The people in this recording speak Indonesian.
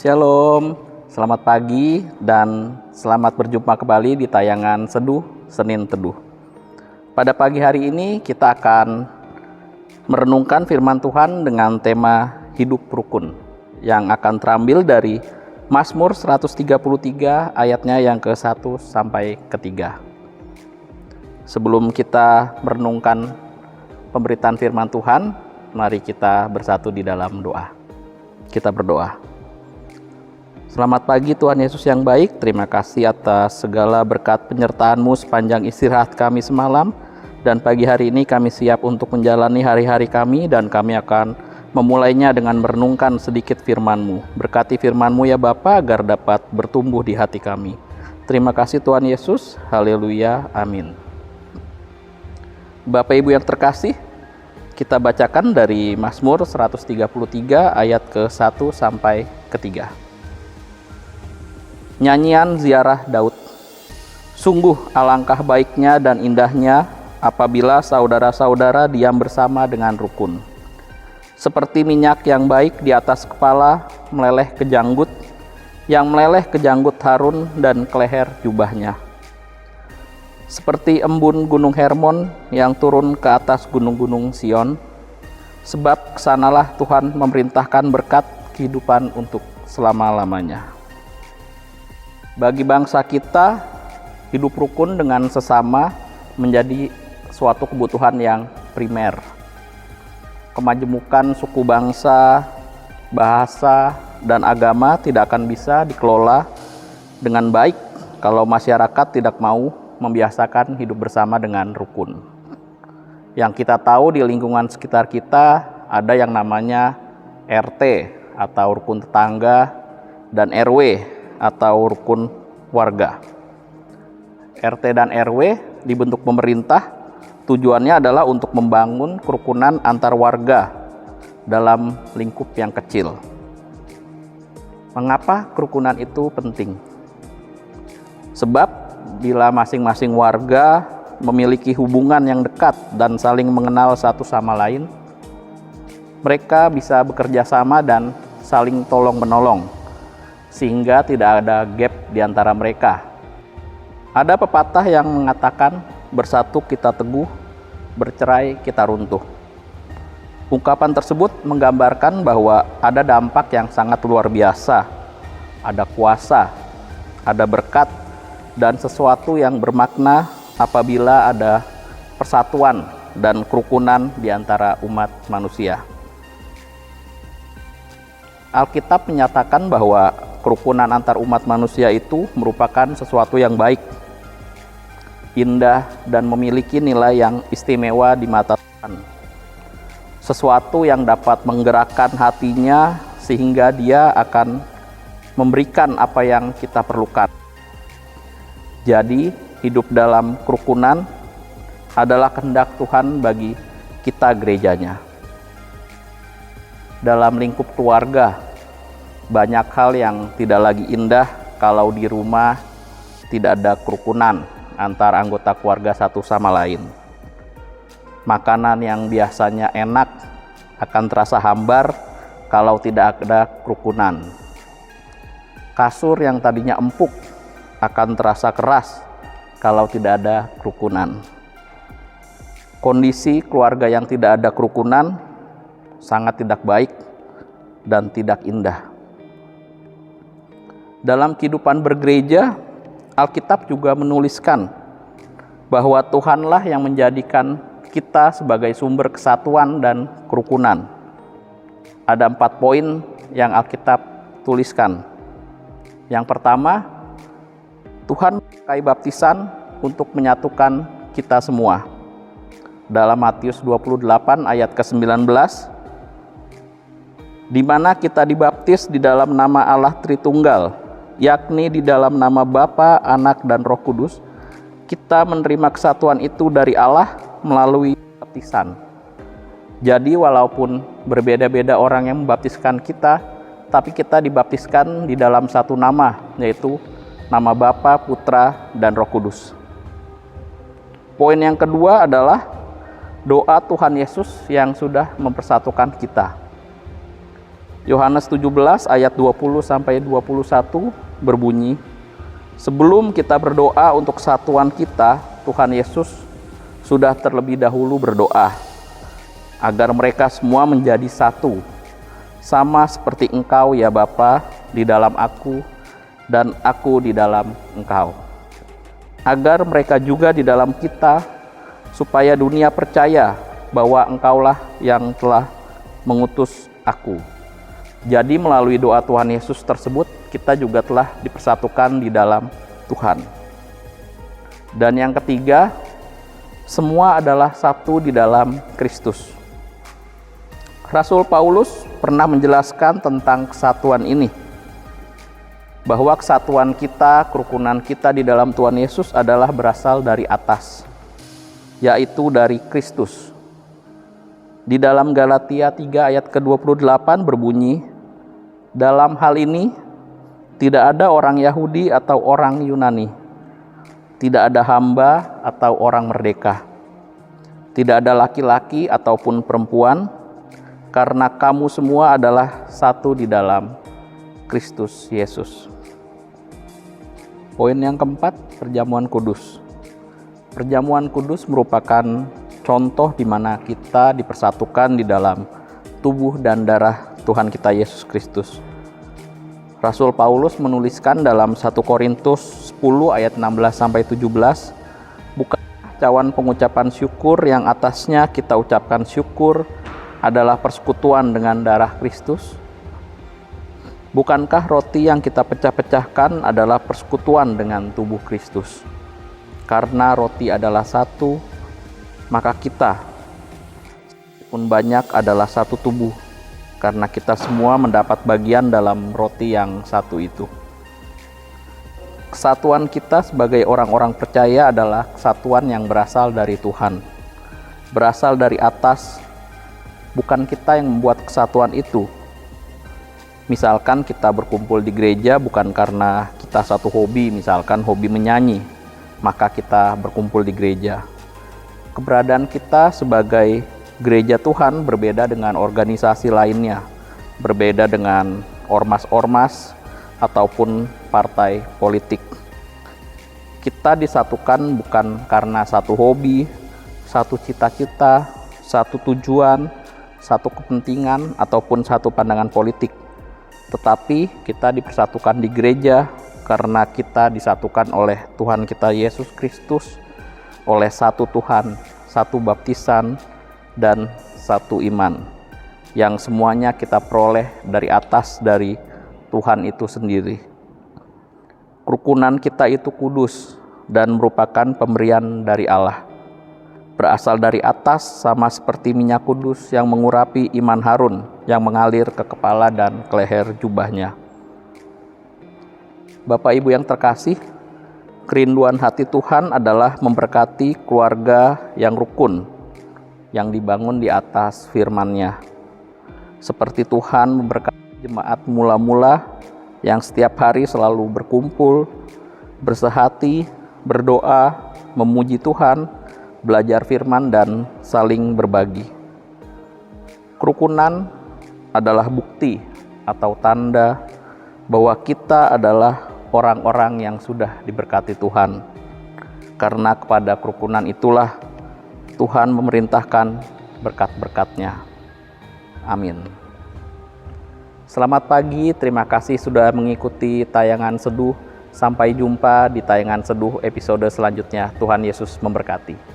Shalom, selamat pagi dan selamat berjumpa kembali di tayangan Seduh Senin Teduh. Pada pagi hari ini kita akan merenungkan firman Tuhan dengan tema hidup rukun yang akan terambil dari Mazmur 133 ayatnya yang ke-1 sampai ke-3. Sebelum kita merenungkan pemberitaan firman Tuhan, mari kita bersatu di dalam doa. Kita berdoa. Selamat pagi Tuhan Yesus yang baik, terima kasih atas segala berkat penyertaan-Mu sepanjang istirahat kami semalam, dan pagi hari ini kami siap untuk menjalani hari-hari kami, dan kami akan memulainya dengan merenungkan sedikit firman-Mu. Berkati firman-Mu ya Bapa agar dapat bertumbuh di hati kami. Terima kasih Tuhan Yesus, haleluya, amin. Bapak Ibu yang terkasih, kita bacakan dari Mazmur 133 ayat ke-1 sampai ke-3. Nyanyian ziarah Daud. Sungguh alangkah baiknya dan indahnya apabila saudara-saudara diam bersama dengan rukun. Seperti minyak yang baik di atas kepala meleleh ke janggut, yang meleleh ke janggut Harun dan ke leher jubahnya. Seperti embun gunung Hermon yang turun ke atas gunung-gunung Sion, sebab kesanalah Tuhan memerintahkan berkat kehidupan untuk selama-lamanya. Bagi bangsa kita, hidup rukun dengan sesama menjadi suatu kebutuhan yang primer. Kemajemukan suku bangsa, bahasa, dan agama tidak akan bisa dikelola dengan baik kalau masyarakat tidak mau membiasakan hidup bersama dengan rukun. Yang kita tahu di lingkungan sekitar kita ada yang namanya RT atau rukun tetangga dan RW atau rukun warga. RT dan RW dibentuk pemerintah, tujuannya adalah untuk membangun kerukunan antar warga dalam lingkup yang kecil. Mengapa kerukunan itu penting? Sebab bila masing-masing warga memiliki hubungan yang dekat dan saling mengenal satu sama lain, mereka bisa bekerja sama dan saling tolong-menolong, sehingga tidak ada gap di antara mereka. Ada pepatah yang mengatakan, bersatu kita teguh, bercerai kita runtuh. Ungkapan tersebut menggambarkan bahwa ada dampak yang sangat luar biasa, ada kuasa, ada berkat, dan sesuatu yang bermakna apabila ada persatuan dan kerukunan di antara umat manusia. Alkitab menyatakan bahwa kerukunan antar umat manusia itu merupakan sesuatu yang baik, indah, dan memiliki nilai yang istimewa di mata Tuhan. Sesuatu yang dapat menggerakkan hatinya sehingga dia akan memberikan apa yang kita perlukan. Jadi, hidup dalam kerukunan adalah kehendak Tuhan bagi kita gerejanya. Dalam lingkup keluarga, banyak hal yang tidak lagi indah kalau di rumah tidak ada kerukunan antar anggota keluarga satu sama lain. Makanan yang biasanya enak akan terasa hambar kalau tidak ada kerukunan. Kasur yang tadinya empuk akan terasa keras kalau tidak ada kerukunan. Kondisi keluarga yang tidak ada kerukunan sangat tidak baik dan tidak indah. Dalam kehidupan bergereja, Alkitab juga menuliskan bahwa Tuhanlah yang menjadikan kita sebagai sumber kesatuan dan kerukunan. Ada 4 poin yang Alkitab tuliskan. Yang pertama, Tuhan memakai baptisan untuk menyatukan kita semua. Dalam Matius 28 ayat ke-19, di mana kita dibaptis di dalam nama Allah Tritunggal, yakni di dalam nama Bapa, Anak, dan Roh Kudus, kita menerima kesatuan itu dari Allah melalui baptisan. Jadi walaupun berbeda-beda orang yang membaptiskan kita, tapi kita dibaptiskan di dalam satu nama, yaitu nama Bapa, Putra, dan Roh Kudus. Poin yang kedua adalah doa Tuhan Yesus yang sudah mempersatukan kita. Yohanes 17 ayat 20 sampai 21 berbunyi, sebelum kita berdoa untuk kesatuan kita, Tuhan Yesus sudah terlebih dahulu berdoa agar mereka semua menjadi satu, sama seperti Engkau ya Bapa di dalam aku dan aku di dalam Engkau. Agar mereka juga di dalam kita, supaya dunia percaya bahwa Engkaulah yang telah mengutus aku. Jadi melalui doa Tuhan Yesus tersebut, kita juga telah dipersatukan di dalam Tuhan. Dan yang ketiga, semua adalah satu di dalam Kristus. Rasul Paulus pernah menjelaskan tentang kesatuan ini, bahwa kesatuan kita, kerukunan kita di dalam Tuhan Yesus adalah berasal dari atas, yaitu dari Kristus. Di dalam Galatia 3 ayat ke-28 berbunyi, dalam hal ini tidak ada orang Yahudi atau orang Yunani, tidak ada hamba atau orang merdeka, tidak ada laki-laki ataupun perempuan, karena kamu semua adalah satu di dalam Kristus Yesus. Poin yang keempat, perjamuan kudus. Perjamuan kudus merupakan contoh di mana kita dipersatukan di dalam tubuh dan darah Tuhan kita Yesus Kristus. Rasul Paulus menuliskan dalam 1 Korintus 10 ayat 16 sampai 17, bukan cawan pengucapan syukur yang atasnya kita ucapkan syukur adalah persekutuan dengan darah Kristus? Bukankah roti yang kita pecah-pecahkan adalah persekutuan dengan tubuh Kristus? Karena roti adalah satu, maka kita pun banyak adalah satu tubuh, karena kita semua mendapat bagian dalam roti yang satu itu. Kesatuan kita sebagai orang-orang percaya adalah kesatuan yang berasal dari Tuhan, berasal dari atas, bukan kita yang membuat kesatuan itu. Misalkan kita berkumpul di gereja bukan karena kita satu hobi, misalkan hobi menyanyi, maka kita berkumpul di gereja. Keberadaan kita sebagai gereja Tuhan berbeda dengan organisasi lainnya, berbeda dengan ormas-ormas ataupun partai politik. Kita disatukan bukan karena satu hobi, satu cita-cita, satu tujuan, satu kepentingan, ataupun satu pandangan politik. Tetapi kita dipersatukan di gereja karena kita disatukan oleh Tuhan kita Yesus Kristus, oleh satu Tuhan, satu baptisan, dan satu iman, yang semuanya kita peroleh dari atas, dari Tuhan itu sendiri. Kerukunan kita itu kudus dan merupakan pemberian dari Allah, berasal dari atas, sama seperti minyak kudus yang mengurapi iman Harun yang mengalir ke kepala dan ke leher jubahnya. Bapak Ibu yang terkasih, kerinduan hati Tuhan adalah memberkati keluarga yang rukun, yang dibangun di atas firman-Nya. Seperti Tuhan memberkati jemaat mula-mula yang setiap hari selalu berkumpul, bersehati, berdoa, memuji Tuhan, belajar firman, dan saling berbagi. Kerukunan adalah bukti atau tanda bahwa kita adalah orang-orang yang sudah diberkati Tuhan. Karena kepada kerukunan itulah Tuhan memerintahkan berkat-berkat-Nya. Amin. Selamat pagi, terima kasih sudah mengikuti tayangan seduh. Sampai jumpa di tayangan seduh episode selanjutnya. Tuhan Yesus memberkati.